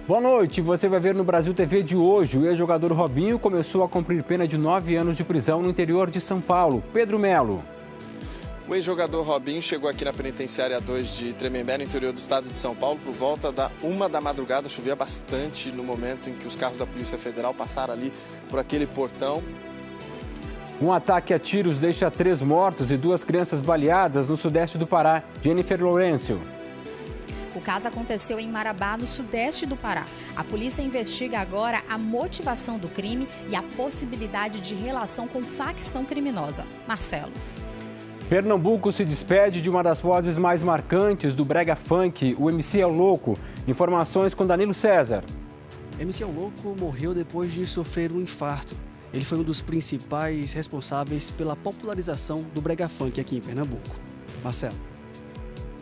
Boa noite, você vai ver no Brasil TV de hoje. O ex-jogador Robinho começou a cumprir pena de 9 anos de prisão no interior de São Paulo. Pedro Melo. O ex-jogador Robinho chegou aqui na penitenciária 2 de Tremembé, no interior do estado de São Paulo, por volta da 1 da madrugada. Chovia bastante no momento em que os carros da Polícia Federal passaram ali por aquele portão. Um ataque a tiros deixa 3 mortos e 2 crianças baleadas no sudeste do Pará. Jennifer Lourenço. O caso aconteceu em Marabá, no sudeste do Pará. A polícia investiga agora a motivação do crime e a possibilidade de relação com facção criminosa. Marcelo. Pernambuco se despede de uma das vozes mais marcantes do brega funk, o MC El Louco. Informações com Danilo César. MC El Louco morreu depois de sofrer um infarto. Ele foi um dos principais responsáveis pela popularização do brega funk aqui em Pernambuco. Marcelo.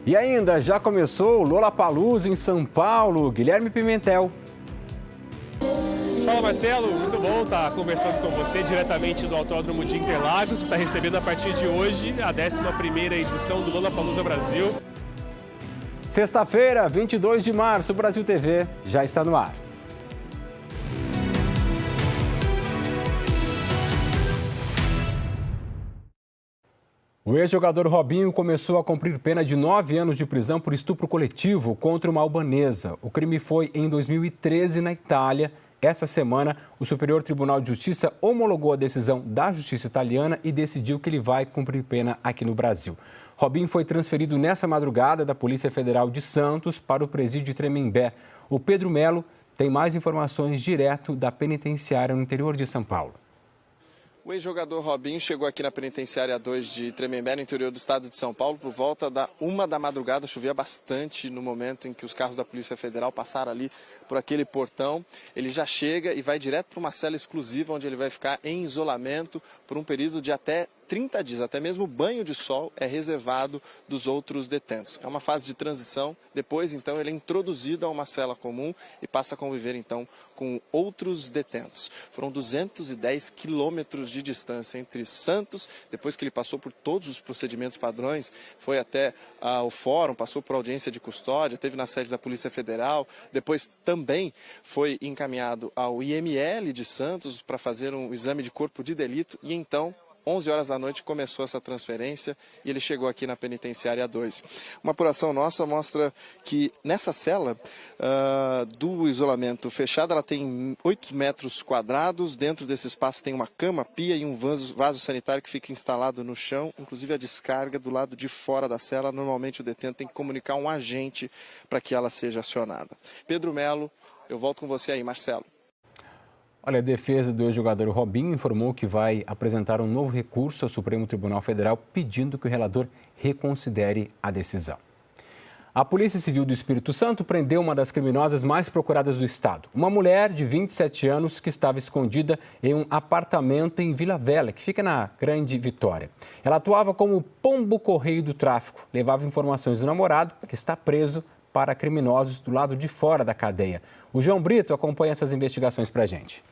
E ainda já começou o Lollapalooza em São Paulo. Guilherme Pimentel. Fala Marcelo, muito bom estar conversando com você diretamente do Autódromo de Interlagos, que está recebendo a partir de hoje a 11ª edição do Lollapalooza Brasil. Sexta-feira, 22 de março, o Brasil TV já está no ar. O ex-jogador Robinho começou a cumprir pena de 9 anos de prisão por estupro coletivo contra uma albanesa. O crime foi em 2013 na Itália. Essa semana, o Superior Tribunal de Justiça homologou a decisão da Justiça italiana e decidiu que ele vai cumprir pena aqui no Brasil. Robinho foi transferido nessa madrugada da Polícia Federal de Santos para o presídio de Tremembé. O Pedro Melo tem mais informações direto da penitenciária no interior de São Paulo. O ex-jogador Robinho chegou aqui na penitenciária 2 de Tremembé, no interior do estado de São Paulo, por volta da 1 da madrugada. Chovia bastante no momento em que os carros da Polícia Federal passaram ali por aquele portão. Ele já chega e vai direto para uma cela exclusiva, onde ele vai ficar em isolamento por um período de até 30 dias. Até mesmo o banho de sol é reservado dos outros detentos. É uma fase de transição. Depois, então, ele é introduzido a uma cela comum e passa a conviver, então, com outros detentos. Foram 210 quilômetros de distância entre Santos, depois que ele passou por todos os procedimentos padrões, foi até o fórum, passou por audiência de custódia, teve na sede da Polícia Federal, depois também foi encaminhado ao IML de Santos para fazer um exame de corpo de delito e então 11 horas da noite começou essa transferência e ele chegou aqui na penitenciária 2. Uma apuração nossa mostra que nessa cela do isolamento fechado, ela tem 8 metros quadrados. Dentro desse espaço tem uma cama, pia e um vaso sanitário que fica instalado no chão. Inclusive a descarga do lado de fora da cela. Normalmente o detento tem que comunicar um agente para que ela seja acionada. Pedro Melo, eu volto com você aí, Marcelo. Olha, a defesa do ex-jogador Robinho informou que vai apresentar um novo recurso ao Supremo Tribunal Federal pedindo que o relator reconsidere a decisão. A Polícia Civil do Espírito Santo prendeu uma das criminosas mais procuradas do estado. Uma mulher de 27 anos que estava escondida em um apartamento em Vila Velha, que fica na Grande Vitória. Ela atuava como pombo-correio do tráfico, levava informações do namorado, que está preso, para criminosos do lado de fora da cadeia. O João Brito acompanha essas investigações para a gente.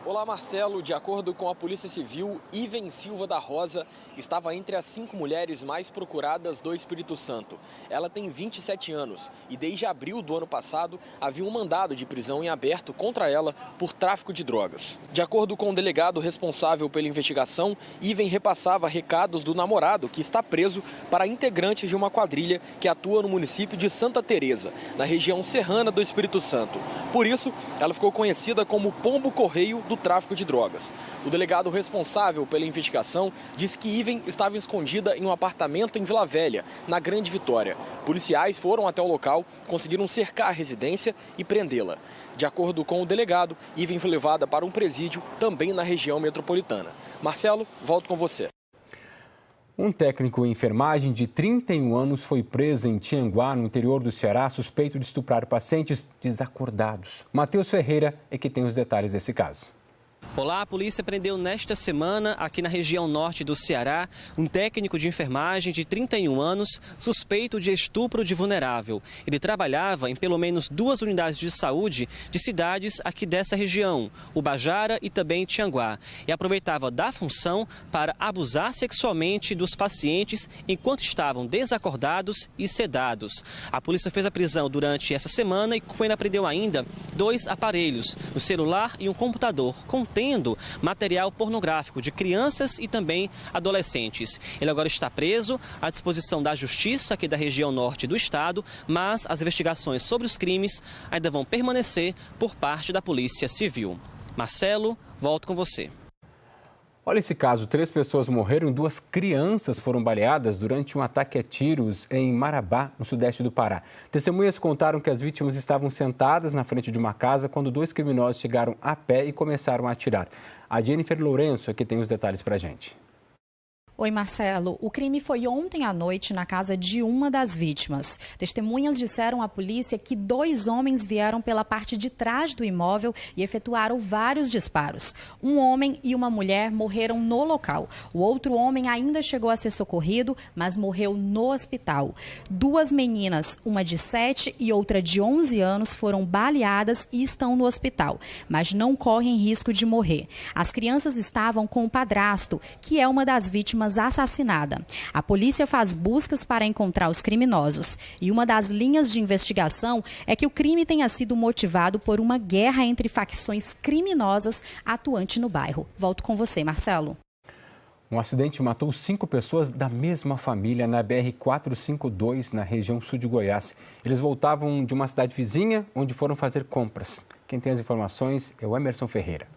Olá, Marcelo. De acordo com a Polícia Civil, Iven Silva da Rosa estava entre as 5 mulheres mais procuradas do Espírito Santo. Ela tem 27 anos e desde abril do ano passado havia um mandado de prisão em aberto contra ela por tráfico de drogas. De acordo com o delegado responsável pela investigação, Iven repassava recados do namorado, que está preso, para integrantes de uma quadrilha que atua no município de Santa Teresa, na região serrana do Espírito Santo. Por isso, ela ficou conhecida como pombo-correio do tráfico de drogas. O delegado responsável pela investigação disse que Iven estava escondida em um apartamento em Vila Velha, na Grande Vitória. Policiais foram até o local, conseguiram cercar a residência e prendê-la. De acordo com o delegado, Iven foi levada para um presídio também na região metropolitana. Marcelo, volto com você. Um técnico em enfermagem de 31 anos foi preso em Tianguá, no interior do Ceará, suspeito de estuprar pacientes desacordados. Matheus Ferreira é que tem os detalhes desse caso. Olá, a polícia prendeu nesta semana, aqui na região norte do Ceará, um técnico de enfermagem de 31 anos, suspeito de estupro de vulnerável. Ele trabalhava em pelo menos 2 unidades de saúde de cidades aqui dessa região, Ubajara e também Tianguá, e aproveitava da função para abusar sexualmente dos pacientes enquanto estavam desacordados e sedados. A polícia fez a prisão durante essa semana e ainda prendeu ainda 2 aparelhos, um celular e um computador, contendo material pornográfico de crianças e também adolescentes. Ele agora está preso à disposição da Justiça aqui da região norte do estado, mas as investigações sobre os crimes ainda vão permanecer por parte da Polícia Civil. Marcelo, volto com você. Olha esse caso, 3 pessoas morreram e 2 crianças foram baleadas durante um ataque a tiros em Marabá, no sudeste do Pará. Testemunhas contaram que as vítimas estavam sentadas na frente de uma casa quando 2 criminosos chegaram a pé e começaram a atirar. A Jennifer Lourenço aqui tem os detalhes pra gente. Oi, Marcelo. O crime foi ontem à noite na casa de uma das vítimas. Testemunhas disseram à polícia que 2 homens vieram pela parte de trás do imóvel e efetuaram vários disparos. Um homem e uma mulher morreram no local. O outro homem ainda chegou a ser socorrido, mas morreu no hospital. 2 meninas, uma de 7 e outra de 11 anos, foram baleadas e estão no hospital, mas não correm risco de morrer. As crianças estavam com o padrasto, que é uma das vítimas assassinada. A polícia faz buscas para encontrar os criminosos e uma das linhas de investigação é que o crime tenha sido motivado por uma guerra entre facções criminosas atuante no bairro. Volto com você, Marcelo. Um acidente matou 5 pessoas da mesma família na BR-452, na região sul de Goiás. Eles voltavam de uma cidade vizinha, onde foram fazer compras. Quem tem as informações é o Emerson Ferreira.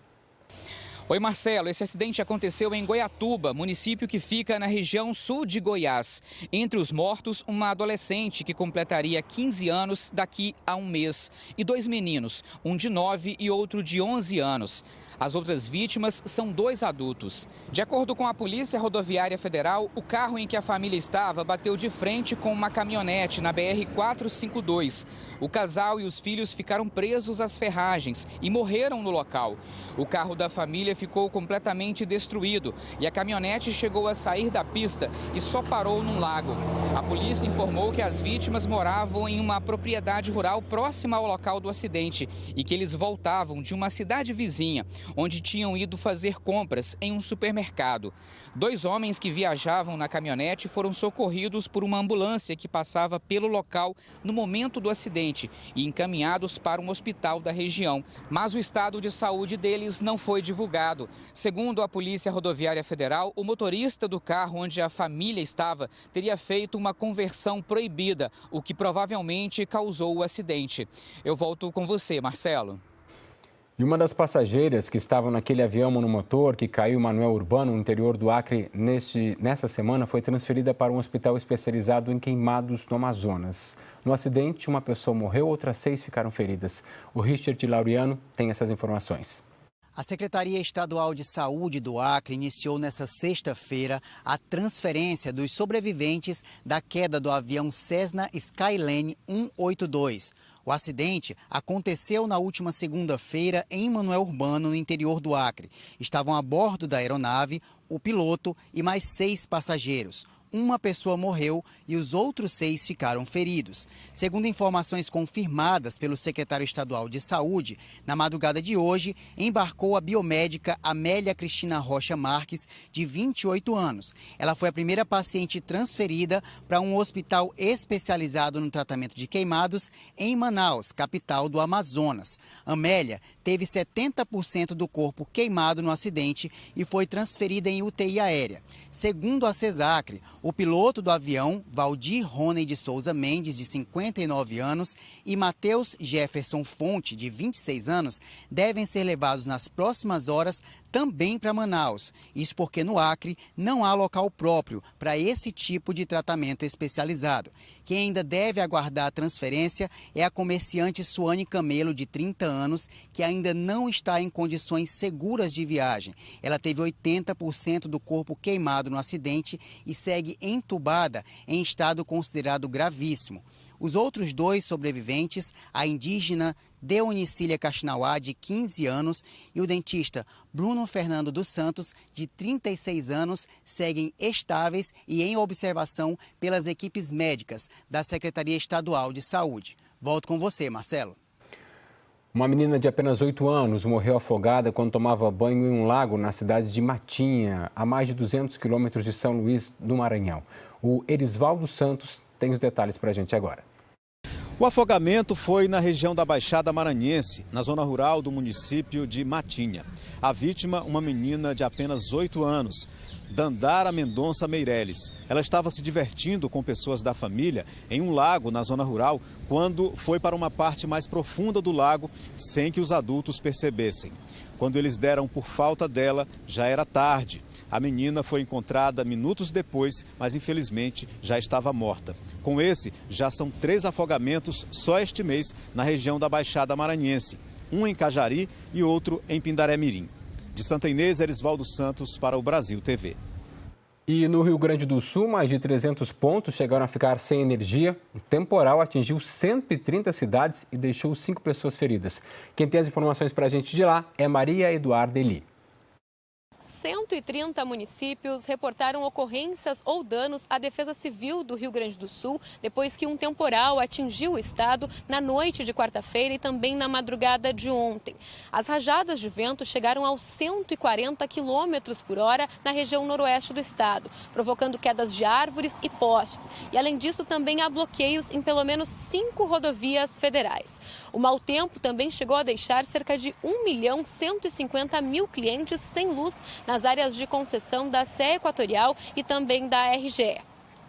Oi, Marcelo. Esse acidente aconteceu em Goiatuba, município que fica na região sul de Goiás. Entre os mortos, uma adolescente que completaria 15 anos daqui a um mês e 2 meninos, um de 9 e outro de 11 anos. As outras vítimas são 2 adultos. De acordo com a Polícia Rodoviária Federal, o carro em que a família estava bateu de frente com uma caminhonete na BR-452. O casal e os filhos ficaram presos às ferragens e morreram no local. O carro da família ficou completamente destruído e a caminhonete chegou a sair da pista e só parou num lago. A polícia informou que as vítimas moravam em uma propriedade rural próxima ao local do acidente e que eles voltavam de uma cidade vizinha, onde tinham ido fazer compras em um supermercado. 2 homens que viajavam na caminhonete foram socorridos por uma ambulância que passava pelo local no momento do acidente e encaminhados para um hospital da região. Mas o estado de saúde deles não foi divulgado. Segundo a Polícia Rodoviária Federal, o motorista do carro onde a família estava teria feito uma conversão proibida, o que provavelmente causou o acidente. Eu volto com você, Marcelo. E uma das passageiras que estavam naquele avião monomotor que caiu em Manoel Urbano, no interior do Acre, nessa semana foi transferida para um hospital especializado em queimados no Amazonas. No acidente, uma pessoa morreu, outras 6 ficaram feridas. O Richard Laureano tem essas informações. A Secretaria Estadual de Saúde do Acre iniciou nesta sexta-feira a transferência dos sobreviventes da queda do avião Cessna Skyline 182. O acidente aconteceu na última segunda-feira em Manoel Urbano, no interior do Acre. Estavam a bordo da aeronave o piloto e mais 6 passageiros. Uma pessoa morreu e os outros 6 ficaram feridos. Segundo informações confirmadas pelo secretário estadual de Saúde, na madrugada de hoje, embarcou a biomédica Amélia Cristina Rocha Marques, de 28 anos. Ela foi a primeira paciente transferida para um hospital especializado no tratamento de queimados em Manaus, capital do Amazonas. Amélia teve 70% do corpo queimado no acidente e foi transferida em UTI aérea. Segundo a CESACRE, o piloto do avião, Valdir Rony de Souza Mendes, de 59 anos, e Matheus Jefferson Fonte, de 26 anos, devem ser levados nas próximas horas também para Manaus. Isso porque no Acre não há local próprio para esse tipo de tratamento especializado. Quem ainda deve aguardar a transferência é a comerciante Suane Camelo, de 30 anos, que ainda não está em condições seguras de viagem. Ela teve 80% do corpo queimado no acidente e segue entubada em estado considerado gravíssimo. Os outros 2 sobreviventes, a indígena Deonicília Kaxinawá, de 15 anos, e o dentista Bruno Fernando dos Santos, de 36 anos, seguem estáveis e em observação pelas equipes médicas da Secretaria Estadual de Saúde. Volto com você, Marcelo. Uma menina de apenas 8 anos morreu afogada quando tomava banho em um lago na cidade de Matinha, a mais de 200 quilômetros de São Luís, do Maranhão. O Erisvaldo Santos tem os detalhes para a gente agora. O afogamento foi na região da Baixada Maranhense, na zona rural do município de Matinha. A vítima, uma menina de apenas 8 anos, Dandara Mendonça Meireles. Ela estava se divertindo com pessoas da família em um lago na zona rural quando foi para uma parte mais profunda do lago sem que os adultos percebessem. Quando eles deram por falta dela, já era tarde. A menina foi encontrada minutos depois, mas infelizmente já estava morta. Com esse, já são 3 afogamentos só este mês na região da Baixada Maranhense. Um em Cajari e outro em Pindaré-Mirim. De Santa Inês, Erisvaldo Santos para o Brasil TV. E no Rio Grande do Sul, mais de 300 pontos chegaram a ficar sem energia. O temporal atingiu 130 cidades e deixou 5 pessoas feridas. Quem tem as informações para a gente de lá é Maria Eduarda Eli. 130 municípios reportaram ocorrências ou danos à Defesa Civil do Rio Grande do Sul depois que um temporal atingiu o estado na noite de quarta-feira e também na madrugada de ontem. As rajadas de vento chegaram aos 140 km por hora na região noroeste do estado, provocando quedas de árvores e postes. E além disso, também há bloqueios em pelo menos 5 rodovias federais. O mau tempo também chegou a deixar cerca de 1.150.000 clientes sem luz nas áreas de concessão da CE Equatorial e também da RGE.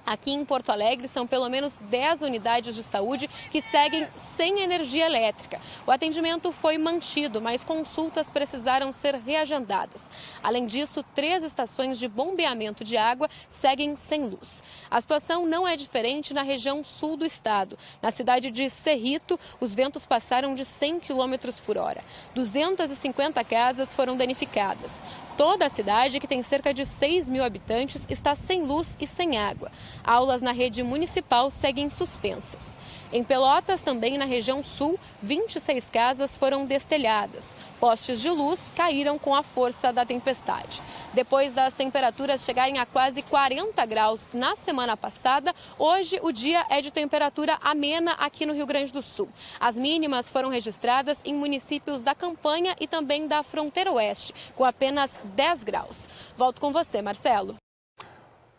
Aqui em Porto Alegre são pelo menos 10 unidades de saúde que seguem sem energia elétrica. O atendimento foi mantido, mas consultas precisaram ser reagendadas. Além disso, 3 estações de bombeamento de água seguem sem luz. A situação não é diferente na região sul do estado. Na cidade de Cerrito, os ventos passaram de 100 km por hora. 250 casas foram danificadas. Toda a cidade, que tem cerca de 6.000 habitantes, está sem luz e sem água. Aulas na rede municipal seguem suspensas. Em Pelotas, também na região sul, 26 casas foram destelhadas. Postes de luz caíram com a força da tempestade. Depois das temperaturas chegarem a quase 40 graus na semana passada, hoje o dia é de temperatura amena aqui no Rio Grande do Sul. As mínimas foram registradas em municípios da Campanha e também da Fronteira Oeste, com apenas 10 graus. Volto com você, Marcelo.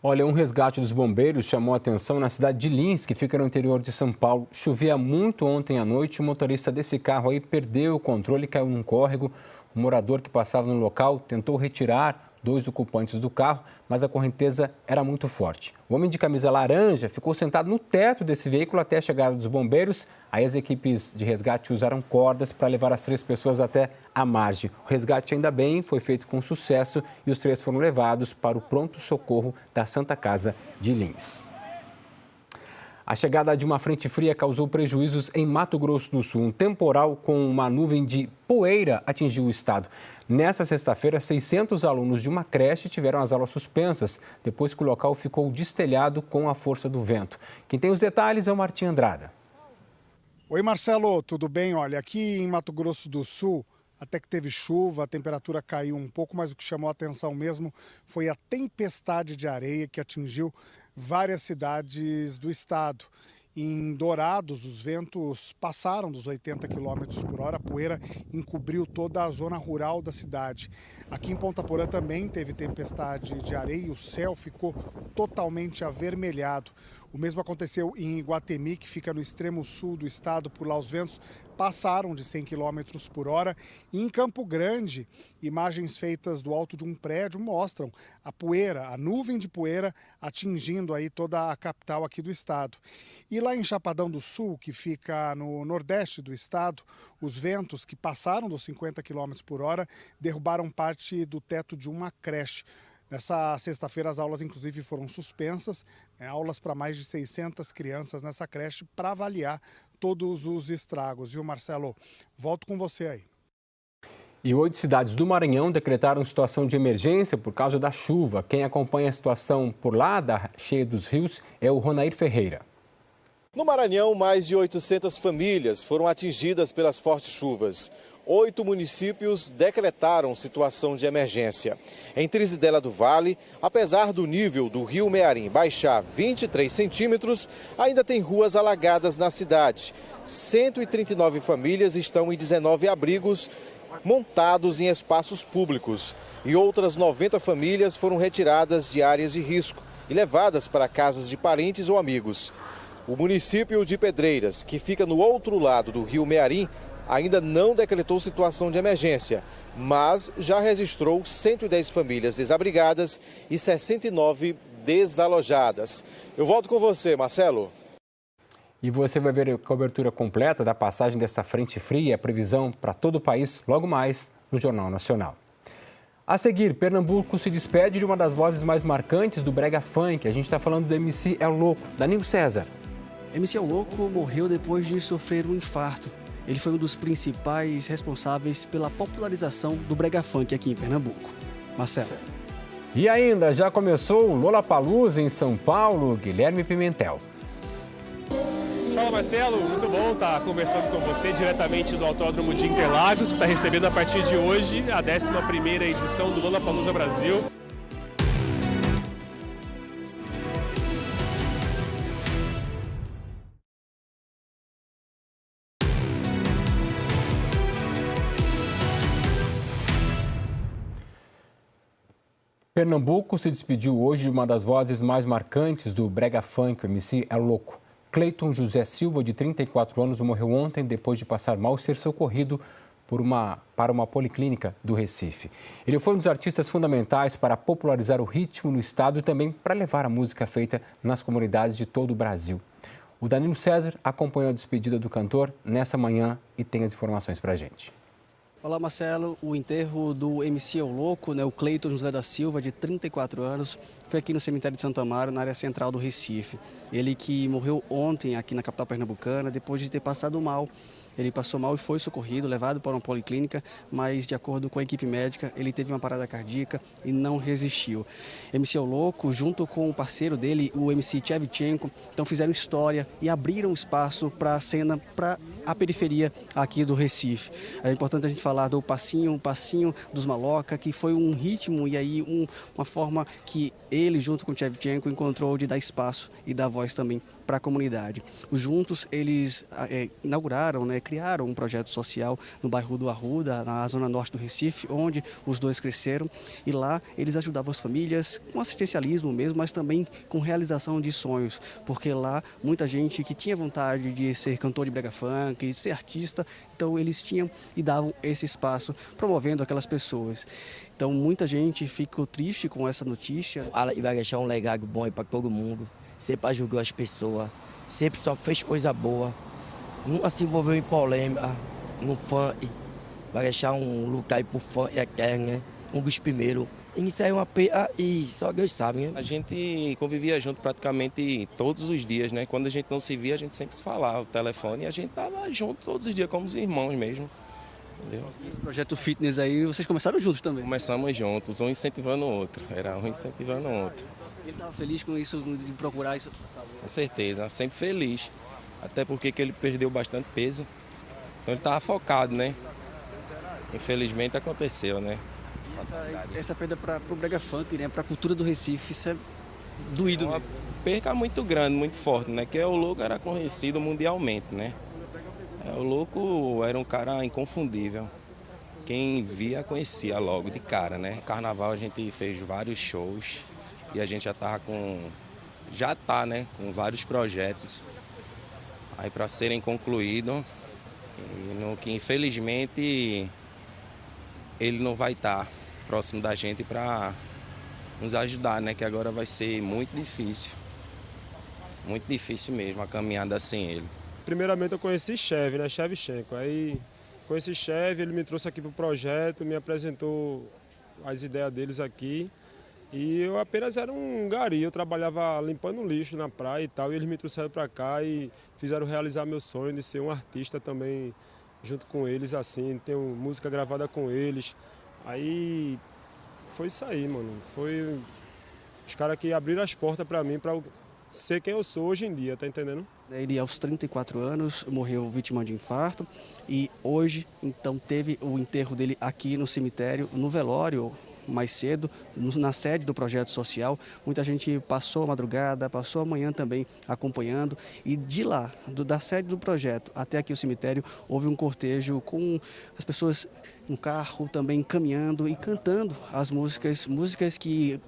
Olha, um resgate dos bombeiros chamou a atenção na cidade de Lins, que fica no interior de São Paulo. Chovia muito ontem à noite, o motorista desse carro aí perdeu o controle e caiu num córrego. O morador que passava no local tentou retirar 2 ocupantes do carro, mas a correnteza era muito forte. O homem de camisa laranja ficou sentado no teto desse veículo até a chegada dos bombeiros. Aí as equipes de resgate usaram cordas para levar as 3 pessoas até a margem. O resgate, ainda bem, foi feito com sucesso e os 3 foram levados para o pronto-socorro da Santa Casa de Lins. A chegada de uma frente fria causou prejuízos em Mato Grosso do Sul. Um temporal com uma nuvem de poeira atingiu o estado. Nessa sexta-feira, 600 alunos de uma creche tiveram as aulas suspensas, depois que o local ficou destelhado com a força do vento. Quem tem os detalhes é o Martim Andrada. Oi, Marcelo, tudo bem? Olha, aqui em Mato Grosso do Sul, até que teve chuva, a temperatura caiu um pouco, mas o que chamou a atenção mesmo foi a tempestade de areia que atingiu várias cidades do estado. Em Dourados, os ventos passaram dos 80 km por hora, a poeira encobriu toda a zona rural da cidade. Aqui em Ponta Porã também teve tempestade de areia e o céu ficou totalmente avermelhado. O mesmo aconteceu em Iguatemi, que fica no extremo sul do estado. Por lá os ventos passaram de 100 km por hora. E em Campo Grande, imagens feitas do alto de um prédio mostram a poeira, a nuvem de poeira atingindo aí toda a capital aqui do estado. E lá em Chapadão do Sul, que fica no nordeste do estado, os ventos que passaram dos 50 km por hora derrubaram parte do teto de uma creche. Nessa sexta-feira, as aulas, inclusive, foram suspensas, aulas para mais de 600 crianças nessa creche para avaliar todos os estragos. Viu, Marcelo? Volto com você aí. E 8 cidades do Maranhão decretaram situação de emergência por causa da chuva. Quem acompanha a situação por lá, da cheia dos rios, é o Ronair Ferreira. No Maranhão, mais de 800 famílias foram atingidas pelas fortes chuvas. 8 municípios decretaram situação de emergência. Em Trizidela do Vale, apesar do nível do rio Mearim baixar 23 centímetros, ainda tem ruas alagadas na cidade. 139 famílias estão em 19 abrigos montados em espaços públicos. E outras 90 famílias foram retiradas de áreas de risco e levadas para casas de parentes ou amigos. O município de Pedreiras, que fica no outro lado do rio Mearim, ainda não decretou situação de emergência, mas já registrou 110 famílias desabrigadas e 69 desalojadas. Eu volto com você, Marcelo. E você vai ver a cobertura completa da passagem dessa frente fria, a previsão para todo o país, logo mais no Jornal Nacional. A seguir, Pernambuco se despede de uma das vozes mais marcantes do brega funk. A gente está falando do MC El Louco, Danilo César. MC El Louco morreu depois de sofrer um infarto. Ele foi um dos principais responsáveis pela popularização do brega funk aqui em Pernambuco. Marcelo. E ainda, já começou o Lollapalooza em São Paulo, Guilherme Pimentel. Fala Marcelo, muito bom estar conversando com você diretamente do Autódromo de Interlagos, que está recebendo a partir de hoje a 11ª edição do Lollapalooza Brasil. Pernambuco se despediu hoje de uma das vozes mais marcantes do brega funk, o MC El Louco. Cleiton José Silva, de 34 anos, morreu ontem depois de passar mal e ser socorrido para uma policlínica do Recife. Ele foi um dos artistas fundamentais para popularizar o ritmo no estado e também para levar a música feita nas comunidades de todo o Brasil. O Danilo César acompanhou a despedida do cantor nessa manhã e tem as informações para a gente. Olá, Marcelo. O enterro do MC El Louco, o Cleiton José da Silva, de 34 anos, foi aqui no cemitério de Santo Amaro, na área central do Recife. Ele que morreu ontem aqui na capital pernambucana, depois de ter passado mal. Ele passou mal e foi socorrido, levado para uma policlínica, mas de acordo com a equipe médica, ele teve uma parada cardíaca e não resistiu. MC El Louco, junto com o parceiro dele, o MC Shevchenko, então fizeram história e abriram espaço para a cena, para a periferia aqui do Recife. É importante a gente falar do passinho dos Maloca, que foi um ritmo e aí uma forma que ele, junto com o Shevchenko, encontrou de dar espaço e dar voz também para a comunidade. Juntos, eles inauguraram, criaram um projeto social no bairro do Arruda, na zona norte do Recife, onde os dois cresceram. E lá eles ajudavam as famílias com assistencialismo mesmo, mas também com realização de sonhos. Porque lá muita gente que tinha vontade de ser cantor de brega funk, de ser artista, então eles tinham e davam esse espaço, promovendo aquelas pessoas. Então muita gente ficou triste com essa notícia. Ele vai deixar um legado bom para todo mundo. Sempre ajudou as pessoas, sempre só fez coisa boa. Nunca se envolveu em polêmica, no funk. Vai deixar um lutar aí por funk eterno, né? Um dos primeiros. Isso aí é uma pena e só Deus sabe, né? A gente convivia junto praticamente todos os dias, né? Quando a gente não se via, a gente sempre se falava, o telefone, e a gente tava junto todos os dias, como os irmãos mesmo. Entendeu? Esse projeto fitness aí, vocês começaram juntos também? Começamos juntos, um incentivando o outro. Era um incentivando o outro. Ele estava feliz com isso, de procurar isso? Com certeza, sempre feliz. Até porque que ele perdeu bastante peso. Então ele estava focado, né? Infelizmente aconteceu, né? Essa perda para o brega funk, né? Para a cultura do Recife, isso é doído. É uma perca muito grande, muito forte, né? Que o Louco era conhecido mundialmente, né? O Louco era um cara inconfundível. Quem via conhecia logo de cara, né? No carnaval a gente fez vários shows e a gente já tá, né? Com vários projetos aí para serem concluídos, no que infelizmente ele não vai estar próximo da gente para nos ajudar, né? Que agora vai ser muito difícil mesmo a caminhada sem ele. Primeiramente eu conheci Chev, né? Shevchenko. Aí conheci Chev, ele me trouxe aqui para o projeto, me apresentou as ideias deles aqui. E eu apenas era um gari, eu trabalhava limpando lixo na praia e tal, e eles me trouxeram para cá e fizeram realizar meu sonho de ser um artista também junto com eles, assim, tenho música gravada com eles. Aí foi isso aí, mano, foi os caras que abriram as portas para mim, para ser quem eu sou hoje em dia, tá entendendo? Ele, aos 34 anos, morreu vítima de infarto e hoje, então, teve o enterro dele aqui no cemitério, no velório, mais cedo, na sede do projeto social. Muita gente passou a madrugada, passou a manhã também acompanhando, e de lá, da sede do projeto até aqui o cemitério, houve um cortejo com as pessoas no carro também caminhando e cantando as músicas que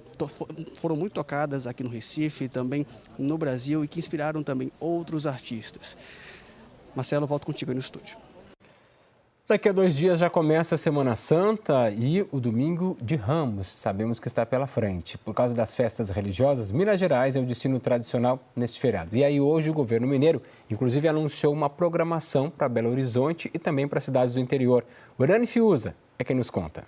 foram muito tocadas aqui no Recife, também no Brasil, e que inspiraram também outros artistas. Marcelo, volto contigo aí no estúdio. Daqui a 2 dias já começa a Semana Santa e o Domingo de Ramos. Sabemos que está pela frente. Por causa das festas religiosas, Minas Gerais é o destino tradicional neste feriado. E aí hoje o governo mineiro, inclusive, anunciou uma programação para Belo Horizonte e também para cidades do interior. O Hernani Fiuza é quem nos conta.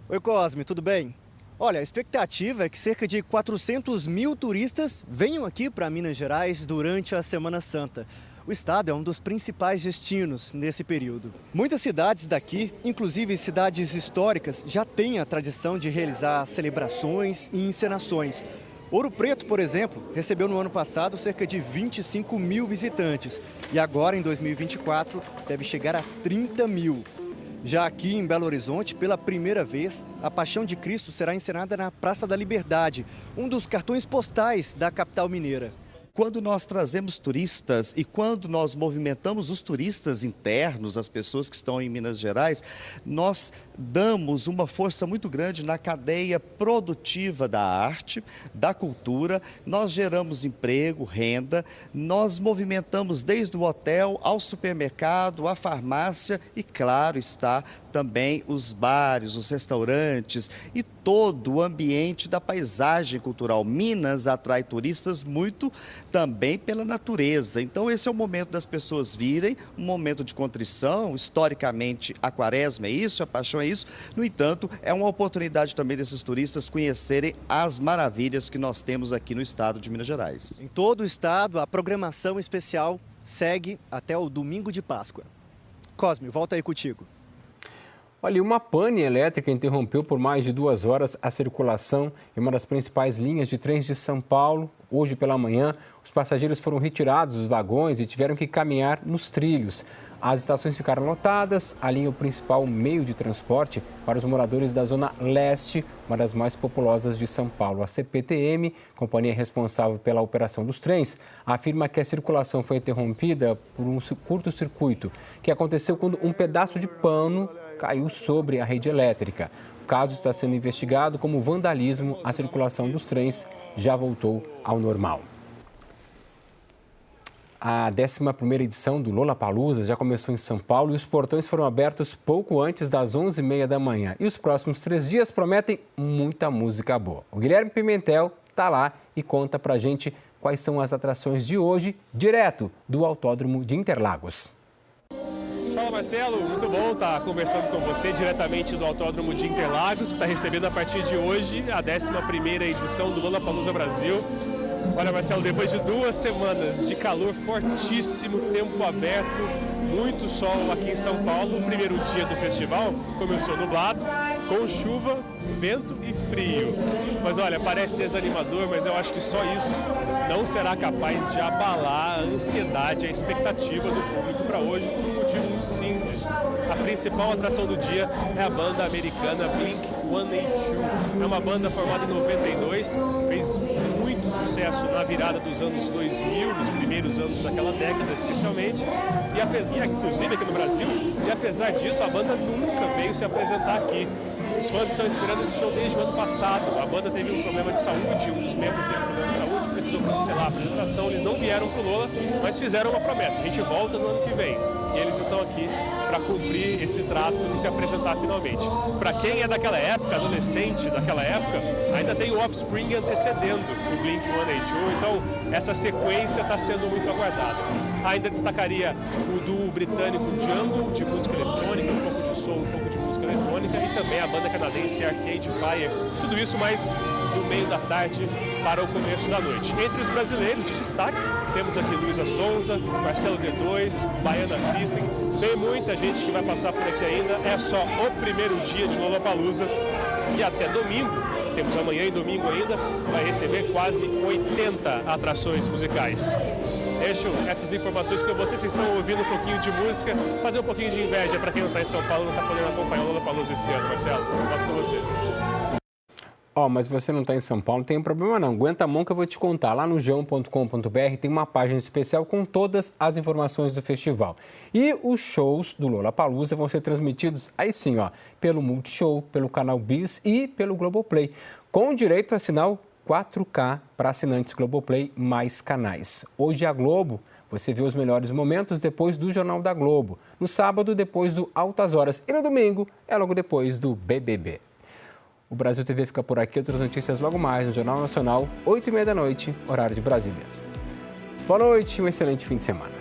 Oi, Cosme, tudo bem? Olha, a expectativa é que cerca de 400 mil turistas venham aqui para Minas Gerais durante a Semana Santa. O estado é um dos principais destinos nesse período. Muitas cidades daqui, inclusive cidades históricas, já têm a tradição de realizar celebrações e encenações. Ouro Preto, por exemplo, recebeu no ano passado cerca de 25 mil visitantes e agora, em 2024, deve chegar a 30 mil. Já aqui em Belo Horizonte, pela primeira vez, a Paixão de Cristo será encenada na Praça da Liberdade, um dos cartões postais da capital mineira. Quando nós trazemos turistas e quando nós movimentamos os turistas internos, as pessoas que estão em Minas Gerais, nós damos uma força muito grande na cadeia produtiva da arte, da cultura, nós geramos emprego, renda, nós movimentamos desde o hotel ao supermercado, à farmácia e, claro, está também os bares, os restaurantes e todo o ambiente da paisagem cultural. Minas atrai turistas muito também pela natureza. Então esse é o momento das pessoas virem, um momento de contrição. Historicamente a Quaresma é isso, a Paixão é isso. No entanto, é uma oportunidade também desses turistas conhecerem as maravilhas que nós temos aqui no estado de Minas Gerais. Em todo o estado, a programação especial segue até o domingo de Páscoa. Cosme, volta aí contigo. Olha, uma pane elétrica interrompeu por mais de 2 horas a circulação em uma das principais linhas de trens de São Paulo. Hoje pela manhã, os passageiros foram retirados dos vagões e tiveram que caminhar nos trilhos. As estações ficaram lotadas, a linha é o principal meio de transporte para os moradores da Zona Leste, uma das mais populosas de São Paulo. A CPTM, companhia responsável pela operação dos trens, afirma que a circulação foi interrompida por um curto-circuito que aconteceu quando um pedaço de pano caiu sobre a rede elétrica. O caso está sendo investigado como vandalismo. A circulação dos trens já voltou ao normal. A 11ª edição do Lollapalooza já começou em São Paulo e os portões foram abertos pouco antes das 11h30 da manhã. E os próximos 3 dias prometem muita música boa. O Guilherme Pimentel está lá e conta pra gente quais são as atrações de hoje, direto do Autódromo de Interlagos. Fala Marcelo, muito bom estar conversando com você diretamente do Autódromo de Interlagos, que está recebendo a partir de hoje a 11ª edição do Lollapalooza Brasil. Olha Marcelo, depois de 2 semanas de calor fortíssimo, tempo aberto, muito sol aqui em São Paulo, o primeiro dia do festival começou nublado, com chuva, vento e frio. Mas olha, parece desanimador, mas eu acho que só isso não será capaz de abalar a ansiedade, a expectativa do público para hoje, por um motivo muito simples. A principal atração do dia é a banda americana Blink-182. É uma banda formada em 92, fez muito sucesso na virada dos anos 2000, nos primeiros anos daquela década especialmente, e inclusive aqui no Brasil, e apesar disso a banda nunca veio se apresentar aqui. Os fãs estão esperando esse show desde o ano passado. A banda teve um problema de saúde, um dos membros teve um problema de saúde, precisou cancelar a apresentação. Eles não vieram pro Lola, mas fizeram uma promessa: a gente volta no ano que vem. E eles estão aqui para cumprir esse trato e se apresentar finalmente. Para quem é daquela época, adolescente daquela época, ainda tem o Offspring antecedendo o Blink-182, então essa sequência está sendo muito aguardada. Ainda destacaria o duo britânico Jungle, de música eletrônica, um pouco de soul, um pouco de música eletrônica, e também a banda canadense Arcade Fire. Tudo isso mais do meio da tarde para o começo da noite. Entre os brasileiros de destaque, temos aqui Luísa Sonza, Marcelo D2, Baiana System. Tem muita gente que vai passar por aqui ainda. É só o primeiro dia de Lollapalooza, e até domingo, temos amanhã e domingo ainda, vai receber quase 80 atrações musicais. Deixo essas informações com vocês. Vocês estão ouvindo um pouquinho de música, fazer um pouquinho de inveja para quem não está em São Paulo, não está podendo acompanhar o Lollapalooza esse ano, Marcelo. Volto com você. Mas você não está em São Paulo, não tem problema não. Aguenta a mão que eu vou te contar. Lá no g1.com.br tem uma página especial com todas as informações do festival. E os shows do Lollapalooza vão ser transmitidos, aí sim, pelo Multishow, pelo canal Bis e pelo Globoplay, com direito a sinal 4K para assinantes Globoplay mais canais. Hoje a Globo, você vê os melhores momentos depois do Jornal da Globo. No sábado, depois do Altas Horas. E no domingo, é logo depois do BBB. O Brasil TV fica por aqui. Outras notícias logo mais no Jornal Nacional, 8h30 da noite, horário de Brasília. Boa noite e um excelente fim de semana.